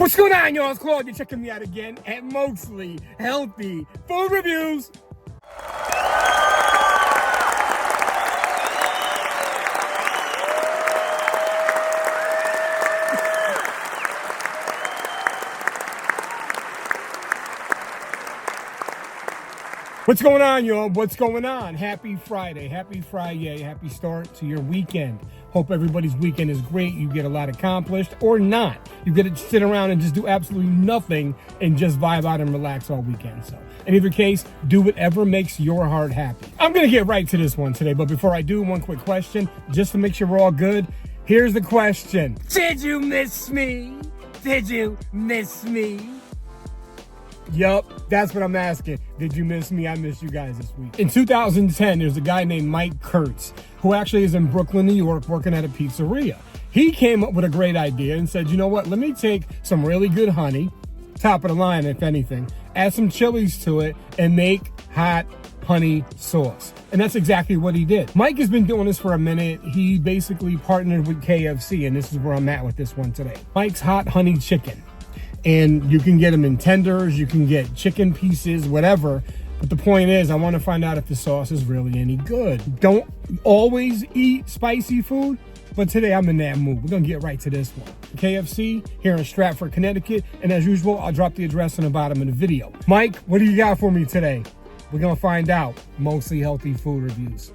What's going on, y'all? It's Claude. You're checking me out again at Mostly Healthy Food Reviews. What's going on, y'all? What's going on? Happy Friday. Happy Friday. Happy start to your weekend. Hope everybody's weekend is great. You get a lot accomplished or not. You get to sit around and just do absolutely nothing and just vibe out and relax all weekend. So in either case, do whatever makes your heart happy. I'm going to get right to this one today. But before I do, one quick question, just to make sure we're all good. Here's the question. Did you miss me? Did you miss me? Yup, that's what I'm asking. Did you miss me? I missed you guys this week. In 2010, there's a guy named Mike Kurtz, who actually is in Brooklyn, New York, working at a pizzeria. He came up with a great idea and said, you know what, let me take some really good honey, top of the line if anything, add some chilies to it, and make hot honey sauce. And that's exactly what he did. Mike has been doing this for a minute. He basically partnered with KFC, and this is where I'm at with this one today. Mike's Hot Honey Chicken. And you can get them in tenders, you can get chicken pieces, whatever. But the point is, I want to find out if the sauce is really any good. Don't always eat spicy food, but today I'm in that mood. We're going to get right to this one. KFC here in Stratford, Connecticut. And as usual, I'll drop the address in the bottom of the video. Mike, what do you got for me today? We're going to find out. Mostly Healthy Food Reviews.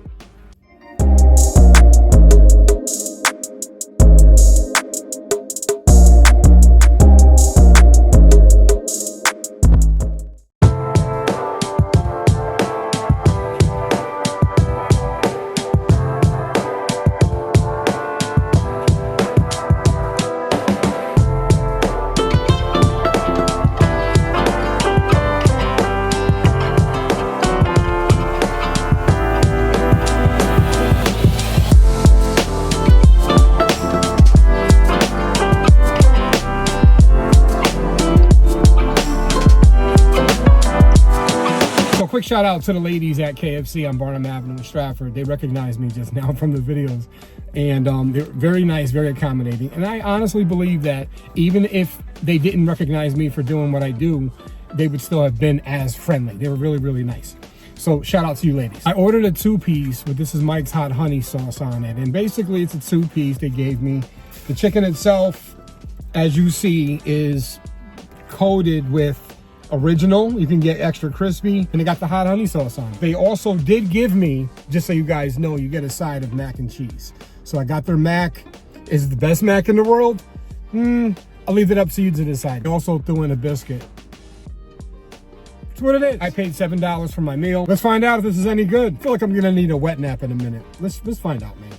Quick shout out to the ladies at KFC on Barnum Avenue in Stratford. They recognized me just now from the videos, and they're very nice, very accommodating. And I honestly believe that even if they didn't recognize me for doing what I do, they would still have been as friendly. They were really, really nice. So shout out to you ladies. I ordered a 2-piece, but this is Mike's Hot Honey sauce on it. And basically it's a 2-piece they gave me. The chicken itself, as you see, is coated with original. You can get extra crispy, and they got the hot honey sauce on it. They also did give me, just so you guys know, you get a side of mac and cheese. So I got their mac. Is it the best mac in the world? I'll leave it up to you to decide. They also threw in a biscuit. That's what it is. I paid $7 for my meal. Let's find out if this is any good. I feel like I'm gonna need a wet nap in a minute. Let's find out, man.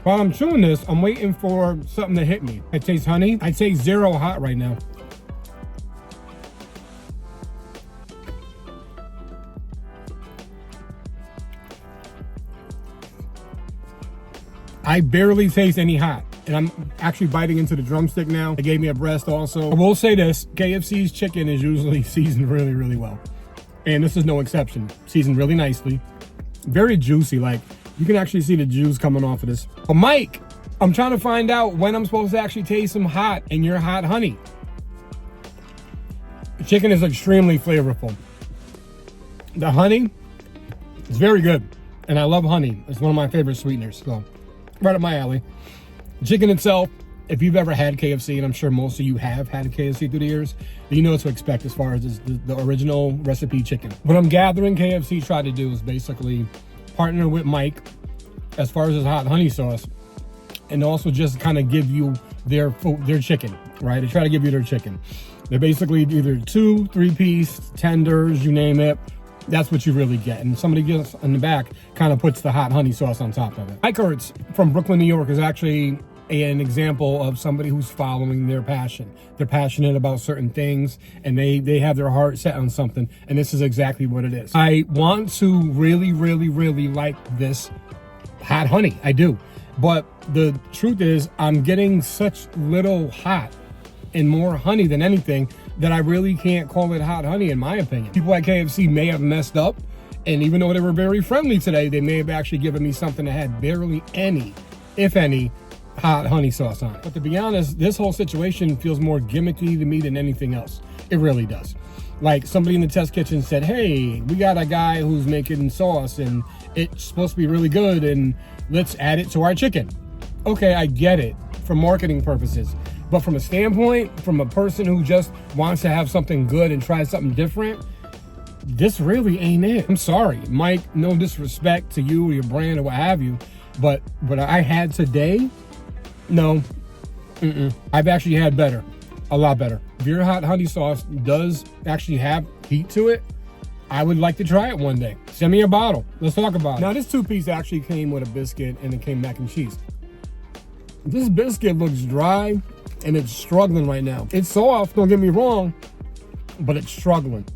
While I'm chewing this, I'm waiting for something to hit me. I taste honey. I taste zero hot right now. I barely taste any hot. And I'm actually biting into the drumstick now. They gave me a breast also. I will say this, KFC's chicken is usually seasoned really, really well. And this is no exception. Seasoned really nicely. Very juicy, like, you can actually see the juice coming off of this. But Mike, I'm trying to find out when I'm supposed to actually taste some hot in your hot honey. The chicken is extremely flavorful. The honey is very good. And I love honey. It's one of my favorite sweeteners. So, right up my alley. The chicken itself, if you've ever had KFC, and I'm sure most of you have had KFC through the years, you know what to expect as far as the original recipe chicken. What I'm gathering KFC tried to do is basically partner with Mike as far as his hot honey sauce, and also just kind of give you their chicken, right? They try to give you their chicken. They're basically either 2, 3-piece, tenders, you name it. That's what you really get. And somebody gets in the back, kind of puts the hot honey sauce on top of it. Mike Kurtz from Brooklyn, New York is actually an example of somebody who's following their passion. They're passionate about certain things, and they have their heart set on something, and this is exactly what it is. I want to really, really, really like this hot honey. I do. But the truth is, I'm getting such little hot and more honey than anything that I really can't call it hot honey, in my opinion. People at KFC may have messed up And even though they were very friendly today, they may have actually given me something that had barely any, if any, hot honey sauce on it. But to be honest, this whole situation feels more gimmicky to me than anything else. It really does. Like somebody in the test kitchen said, hey, we got a guy who's making sauce and it's supposed to be really good and let's add it to our chicken. Okay, I get it for marketing purposes. But from a standpoint, from a person who just wants to have something good and try something different, this really ain't it. I'm sorry, Mike, no disrespect to you or your brand or what have you, but what I had today, no, I've actually had better, a lot better. If your hot honey sauce does actually have heat to it, I would like to try it one day. Send me a bottle, let's talk about it. Now this two-piece actually came with a biscuit and it came mac and cheese. This biscuit looks dry and it's struggling right now. It's soft, don't get me wrong, but it's struggling.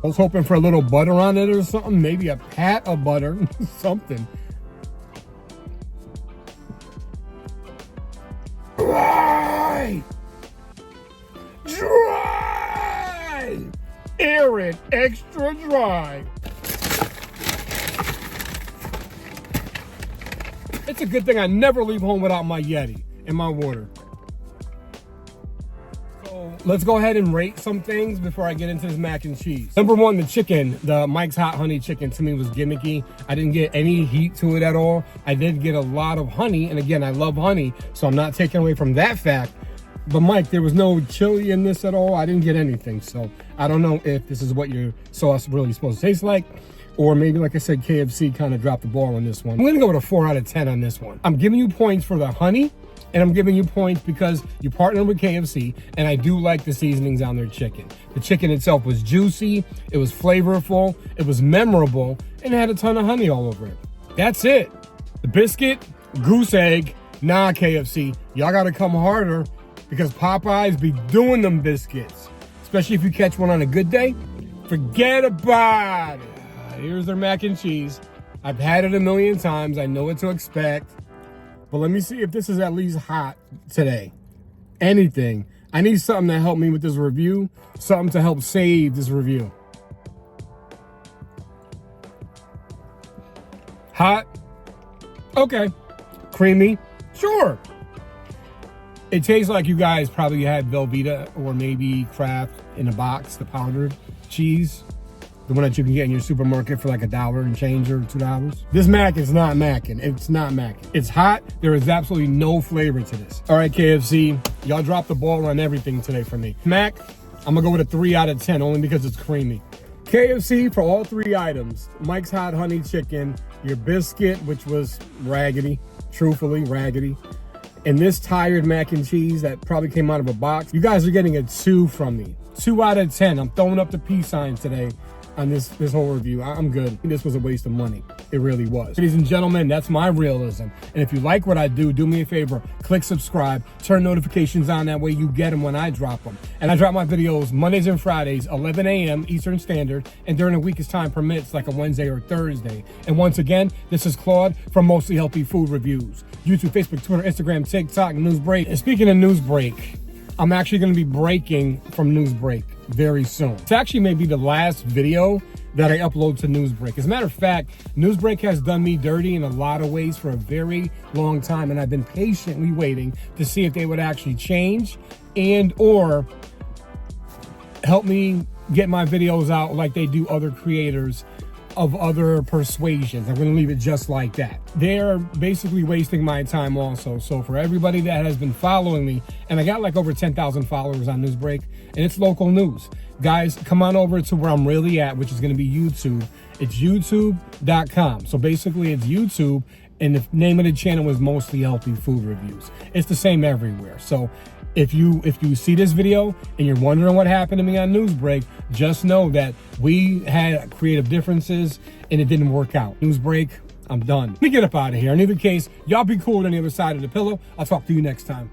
I was hoping for a little butter on it or something, maybe a pat of butter, something. Dry! Dry! Arid, extra dry. It's a good thing I never leave home without my Yeti and my water. So let's go ahead and rate some things before I get into this mac and cheese. Number one, the chicken, the Mike's Hot Honey Chicken, to me was gimmicky. I didn't get any heat to it at all. I did get a lot of honey, and again, I love honey, so I'm not taking away from that fact. But Mike, there was no chili in this at all. I didn't get anything, so I don't know if this is what your sauce really supposed to taste like. Or maybe, like I said, KFC kind of dropped the ball on this one. I'm gonna go with a 4 out of 10 on this one. I'm giving you points for the honey, and I'm giving you points because you partnered with KFC, and I do like the seasonings on their chicken. The chicken itself was juicy, it was flavorful, it was memorable, and it had a ton of honey all over it. That's it. The biscuit, goose egg, nah, KFC. Y'all gotta come harder because Popeyes be doing them biscuits. Especially if you catch one on a good day, forget about it. Here's their mac and cheese. I've had it a million times. I know what to expect. But let me see if this is at least hot today. Anything. I need something to help me with this review. Something to help save this review. Hot. Okay. Creamy. Sure. It tastes like you guys probably had Velveeta or maybe Kraft in a box, the powdered cheese. The one that you can get in your supermarket for like $1 and change or $2. This mac is not macking. It's not macking. It's hot. There is absolutely no flavor to this. All right, KFC, y'all dropped the ball on everything today for me. Mac, I'm gonna go with a 3 out of 10 only because it's creamy. KFC for all 3 items. Mike's Hot Honey Chicken, your biscuit, which was raggedy, truthfully raggedy, and this tired mac and cheese that probably came out of a box. You guys are getting a 2 from me. 2 out of 10. I'm throwing up the peace sign today on this whole review. I'm good. This was a waste of money. It really was. Ladies and gentlemen, that's my realism. And if you like what I do me a favor, click subscribe, turn notifications on, that way you get them when I drop them. And I drop my videos Mondays and Fridays, 11 a.m. Eastern Standard, and during the week as time permits, like a Wednesday or Thursday. And once again, this is Claude from Mostly Healthy Food Reviews. YouTube, Facebook, Twitter, Instagram, TikTok, Newsbreak. And speaking of Newsbreak, I'm actually going to be breaking from Newsbreak very soon. It's actually maybe the last video that I upload to Newsbreak. As a matter of fact, Newsbreak has done me dirty in a lot of ways for a very long time, and I've been patiently waiting to see if they would actually change and or help me get my videos out like they do other creators of other persuasions. I'm gonna leave it just like that. They're basically wasting my time also. So for everybody that has been following me, and I got like over 10,000 followers on Newsbreak, and it's local news. Guys, come on over to where I'm really at, which is gonna be YouTube. It's youtube.com. So basically it's YouTube, and the name of the channel is Mostly Healthy Food Reviews. It's the same everywhere. So if you see this video and you're wondering what happened to me on Newsbreak, just know that we had creative differences and it didn't work out. Newsbreak, I'm done. Let me get up out of here. In either case, y'all be cool on the other side of the pillow. I'll talk to you next time.